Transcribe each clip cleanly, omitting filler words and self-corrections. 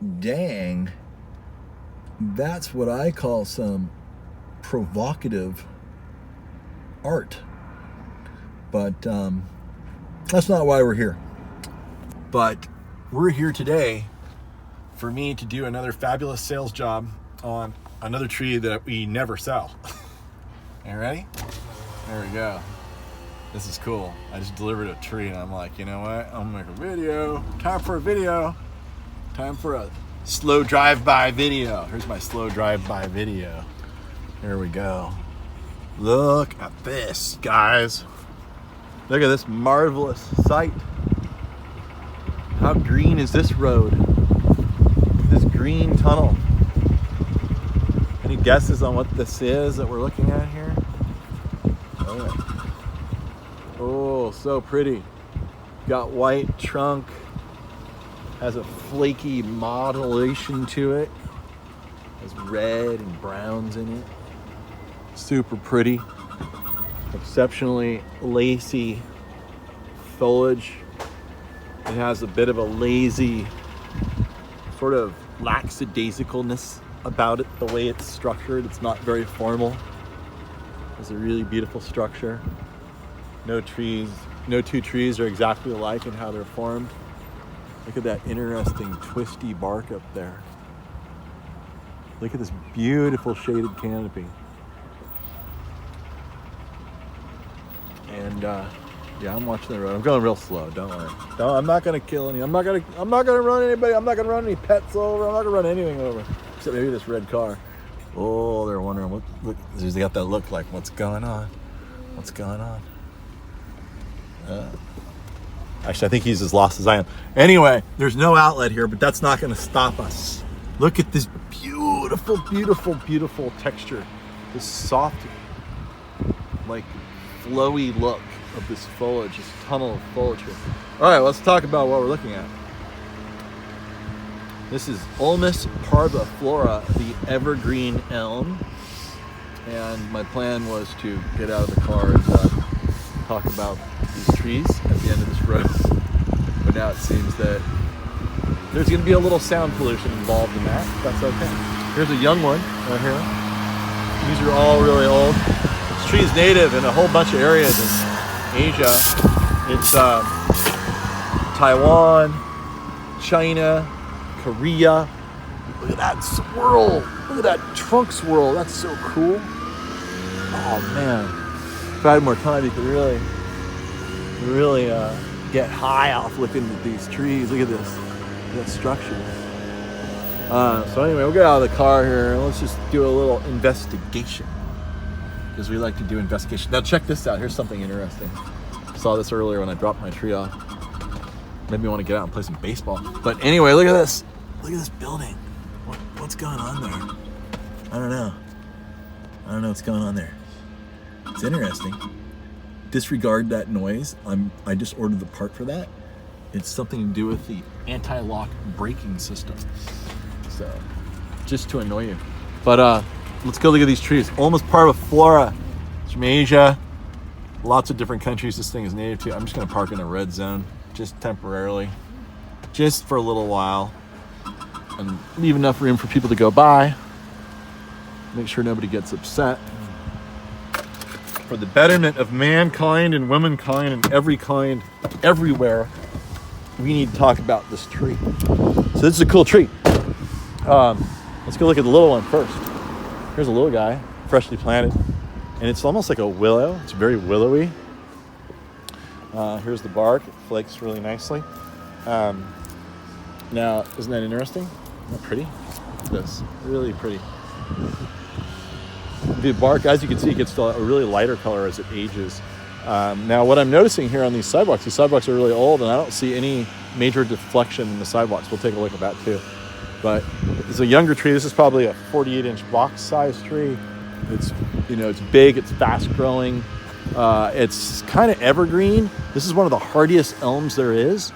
dang, that's what I call some provocative art. But that's not why we're here. But we're here today for me to do another fabulous sales job on another tree that we never sell. You ready? There we go. This is cool. I just delivered a tree and I'm like, you know what? I'm gonna make a video. Time for a video. Time for a slow drive-by video. Here's my slow drive-by video. There we go. Look at this, guys. Look at this marvelous sight. How green is this road? This green tunnel. Any guesses on what this is that we're looking at here? Oh, so pretty. Got white trunk. Has a flaky modulation to it. Has red and browns in it. Super pretty. Exceptionally lacy foliage. It has a bit of a lazy sort of lackadaisicalness about it, the way it's structured. It's not very formal. It's a really beautiful structure. No two trees are exactly alike in how they're formed. Look at that interesting twisty bark up there. Look at this beautiful shaded canopy. And yeah, I'm watching the road. I'm going real slow. Don't worry. I'm not gonna kill any. I'm not gonna run anybody. I'm not gonna run any pets over. I'm not gonna run anything over, except maybe this red car. Oh, they're wondering what. Look, they got that look like, what's going on? What's going on? Actually, I think he's as lost as I am. Anyway, there's no outlet here, but that's not going to stop us. Look at this beautiful, beautiful, beautiful texture. This soft, like, flowy look of this foliage, this tunnel of foliage here. All right, let's talk about what we're looking at. This is Ulmus parviflora, the Evergreen Elm. And my plan was to get out of the car and talk about these trees at the end of this road. But now it seems that there's going to be a little sound pollution involved in that. That's okay. Here's a young one right here. These are all really old. This tree is native in a whole bunch of areas in Asia. It's Taiwan, China, Korea. Look at that swirl. Look at that trunk swirl. That's so cool. Oh man. If I had more time, you could really get high off looking at these trees. Look at this. Look at that structure. So anyway, we'll get out of the car here and let's just do a little investigation. Because we like to do investigation. Now check this out. Here's something interesting. I saw this earlier when I dropped my tree off. Made me want to get out and play some baseball. But anyway, look at this. Look at this building. What's going on there? I don't know what's going on there. It's interesting. Disregard that noise. I just ordered the part for that. It's something to do with the anti-lock braking system. So, just to annoy you. But let's go look at these trees. Almost parviflora. It's from Asia. Lots of different countries this thing is native to. I'm just going to park in a red zone, just temporarily, just for a little while, and leave enough room for people to go by. Make sure nobody gets upset. For the betterment of mankind and womankind and every kind, everywhere, we need to talk about this tree. So this is a cool tree. Let's go look at the little one first. Here's a little guy, freshly planted. And it's almost like a willow. It's very willowy. Here's the bark. It flakes really nicely. Now, isn't that interesting? Isn't that pretty? Look at this. Really pretty. The bark, as you can see, gets to a really lighter color as it ages. Now, what I'm noticing here on these sidewalks are really old, and I don't see any major deflection in the sidewalks. We'll take a look at that too. But it's a younger tree. This is probably a 48-inch box-sized tree. It's big. It's fast-growing. It's kind of evergreen. This is one of the hardiest elms there is.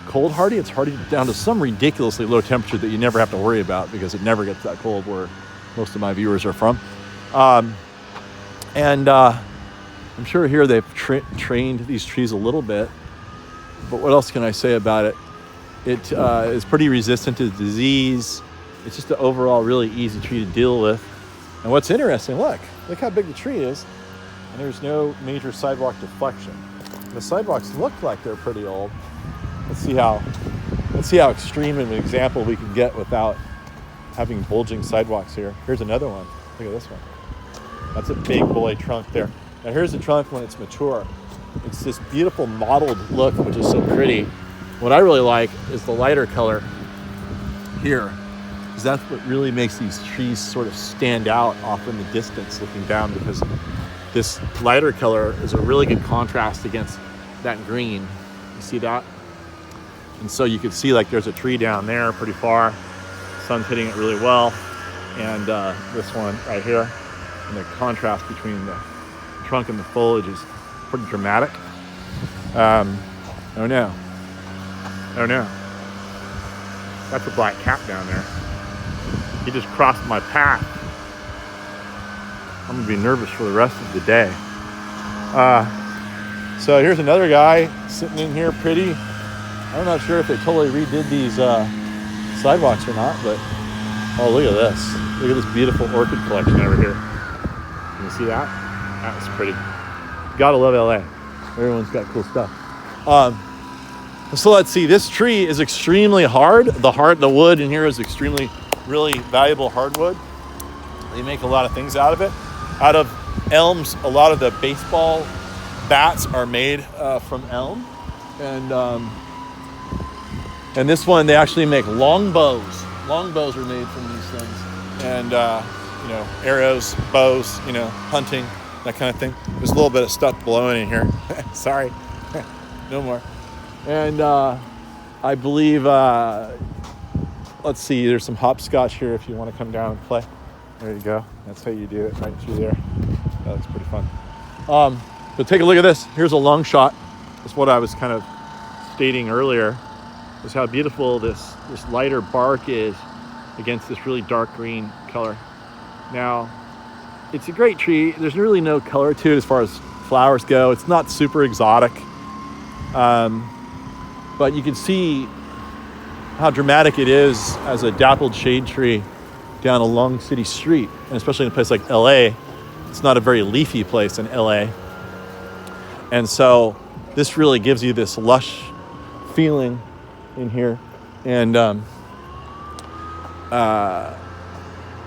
Cold hardy. It's hardy down to some ridiculously low temperature that you never have to worry about because it never gets that cold where most of my viewers are from. I'm sure here they've trained these trees a little bit. But what else can I say about it? It is pretty resistant to disease. It's just an overall really easy tree to deal with. And what's interesting, look how big the tree is, and there's no major sidewalk deflection. The sidewalks look like they're pretty old. Let's see how extreme of an example we can get without having bulging sidewalks here. Here's another one. Look at this one. That's a big boy trunk there. Now here's the trunk when it's mature. It's this beautiful mottled look, which is so pretty. What I really like is the lighter color here, because that's what really makes these trees sort of stand out off in the distance looking down, because this lighter color is a really good contrast against that green. You see that? And so you can see like there's a tree down there pretty far. Sun's hitting it really well. And this one right here, and the contrast between the trunk and the foliage is pretty dramatic. Oh no. That's a black cap down there. He just crossed my path. I'm gonna be nervous for the rest of the day. So here's another guy sitting in here pretty. I'm not sure if they totally redid these sidewalks or not, but oh, look at this. Look at this beautiful orchid collection over here. Can you see that? That's pretty. Gotta love LA. Everyone's got cool stuff. So let's see, this tree is extremely hard. The wood in here is extremely, really valuable hardwood. They make a lot of things out of it. Out of elms, a lot of the baseball bats are made from elm. And this one, they actually make long bows. Long bows are made from these things. And, arrows, bows, hunting, that kind of thing. There's a little bit of stuff blowing in here. Sorry, no more. And I believe, let's see, there's some hopscotch here if you want to come down and play. There you go. That's how you do it, right through there. That looks pretty fun. But take a look at this. Here's a long shot. That's what I was kind of stating earlier, is how beautiful this lighter bark is against this really dark green color. Now, it's a great tree. There's really no color to it as far as flowers go. It's not super exotic. But you can see how dramatic it is as a dappled shade tree down a long city street, and especially in a place like LA. It's not a very leafy place in LA. And so this really gives you this lush feeling in here. And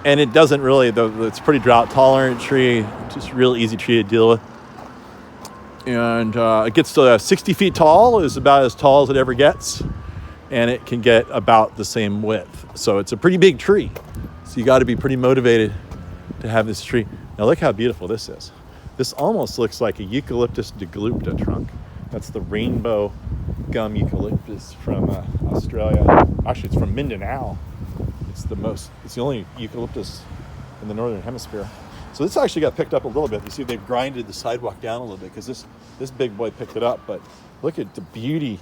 it doesn't really, it's a pretty drought tolerant tree, just a real easy tree to deal with. And it gets to 60 feet tall, is about as tall as it ever gets. And it can get about the same width. So it's a pretty big tree. So you got to be pretty motivated to have this tree. Now look how beautiful this is. This almost looks like a Eucalyptus deglupta trunk. That's the rainbow gum eucalyptus from Australia. Actually, it's from Mindanao. It's the only eucalyptus in the northern hemisphere. So this actually got picked up a little bit. You see they've grinded the sidewalk down a little bit because this big boy picked it up. But look at the beauty.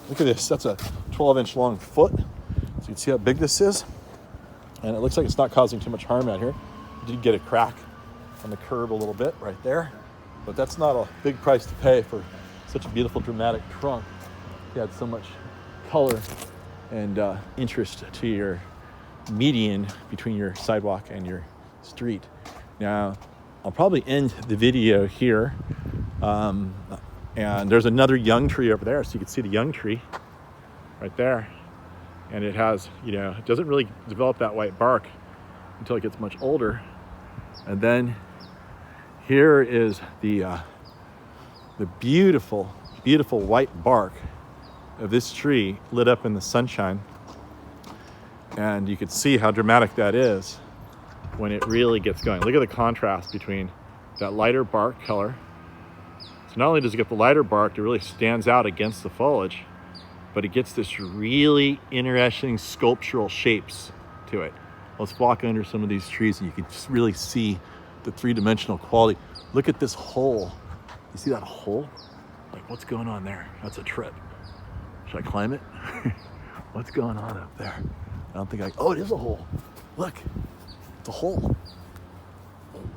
Look at this. That's a 12-inch long foot. So you can see how big this is. And it looks like it's not causing too much harm out here. You did get a crack on the curb a little bit right there. But that's not a big price to pay for such a beautiful, dramatic trunk. You had so much color and interest to your median between your sidewalk and your street. Now, I'll probably end the video here. And there's another young tree over there, so you can see the young tree right there. And it has, it doesn't really develop that white bark until it gets much older. And then here is the beautiful, beautiful white bark of this tree lit up in the sunshine. And you can see how dramatic that is when it really gets going. Look at the contrast between that lighter bark color. So not only does it get the lighter bark, it really stands out against the foliage, but it gets this really interesting sculptural shapes to it. Let's walk under some of these trees and you can just really see the three-dimensional quality. Look at this hole. You see that hole? Like, what's going on there? That's a trip. Should I climb it? What's going on up there? I don't think oh, it is a hole. Look, it's a hole.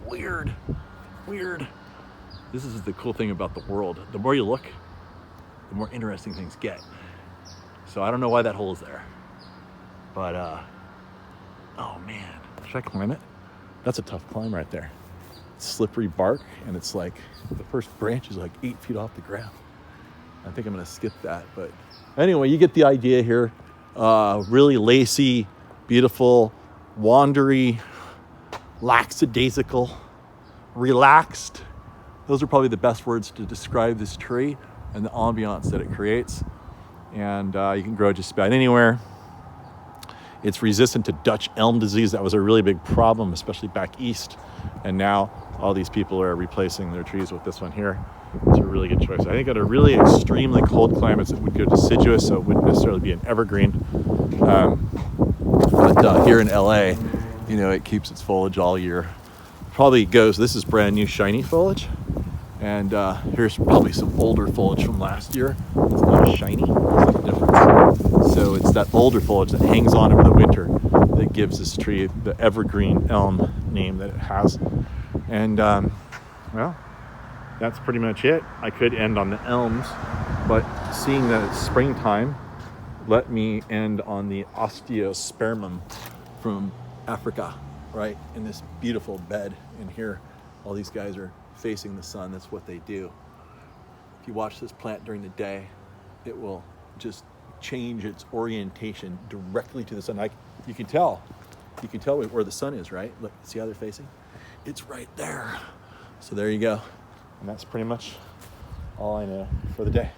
Weird. This is the cool thing about the world. The more you look, the more interesting things get. So I don't know why that hole is there. But, oh man, should I climb it? That's a tough climb right there. It's slippery bark, and it's like, the first branch is like 8 feet off the ground. I think I'm gonna skip that, but anyway, you get the idea here. Really lacy, beautiful, wandery, lackadaisical, relaxed. Those are probably the best words to describe this tree and the ambiance that it creates. And you can grow it just about anywhere. It's resistant to Dutch elm disease. That was a really big problem, especially back east. And now all these people are replacing their trees with this one here. It's a really good choice. I think at a really extremely cold climates, it would go deciduous, so it wouldn't necessarily be an evergreen. But here in LA, you know, it keeps its foliage all year. Probably goes, this is brand new shiny foliage. And here's probably some older foliage from last year. It's not as shiny, there's a difference. So it's that older foliage that hangs on over the winter that gives this tree the Evergreen Elm name that it has. And well, that's pretty much it. I could end on the elms, but seeing that it's springtime, let me end on the osteospermum from Africa, right? In this beautiful bed in here. All these guys are facing the sun. That's what they do. If you watch this plant during the day, it will just change its orientation directly to the sun. You can tell where the sun is, right? Look, see how they're facing? It's right there. So there you go. And that's pretty much all I know for the day.